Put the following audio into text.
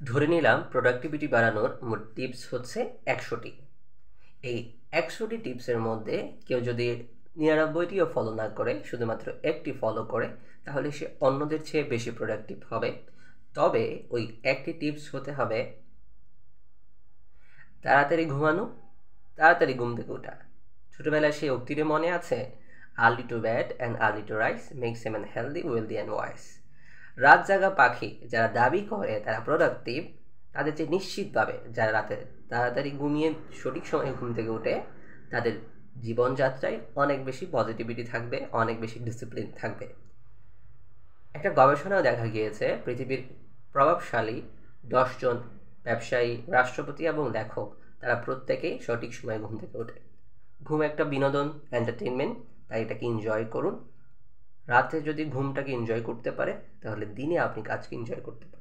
ধরে নিলাম প্রোডাক্টিভিটি বাড়ানোর মোট টিপস হচ্ছে ১০০টি। এই ১০০টি টিপসের মধ্যে কেউ যদি ৯৯টিও ফলো না করে, শুধুমাত্র একটি ফলো করে, তাহলে সে অন্যদের চেয়ে বেশি প্রোডাক্টিভ হবে। তবে ওই একটি টিপস হতে হবে তাড়াতাড়ি ঘুমানো, তাড়াতাড়ি ঘুম থেকে ওঠা। ছোটবেলায় সেই উক্তিটি মনে আছে? Early to bed and early to rise makes a man healthy, wealthy and wise. রাত জাগা পাখি যারা দাবি করে তারা প্রোডাক্টিভ, তাদের চেয়ে নিশ্চিতভাবে যারা রাতে তাড়াতাড়ি ঘুমিয়ে সঠিক সময়ে ঘুম থেকে ওঠে, তাদের জীবনযাত্রায় অনেক বেশি পজিটিভিটি থাকবে, অনেক বেশি ডিসিপ্লিন থাকবে। একটা গবেষণাও দেখা গিয়েছে পৃথিবীর প্রভাবশালী 10 জন ব্যবসায়ী, রাষ্ট্রপতি এবং লেখক, তারা প্রত্যেকেই সঠিক সময়ে ঘুম থেকে ওঠে। ঘুম একটা বিনোদন, এন্টারটেনমেন্ট, তাই এটাকে এনজয় করুন। রাতে যদি ঘুমটাকে এনজয় করতে পারে, তাহলে দিনে আপনি কাজকে এনজয় করতে পারেন।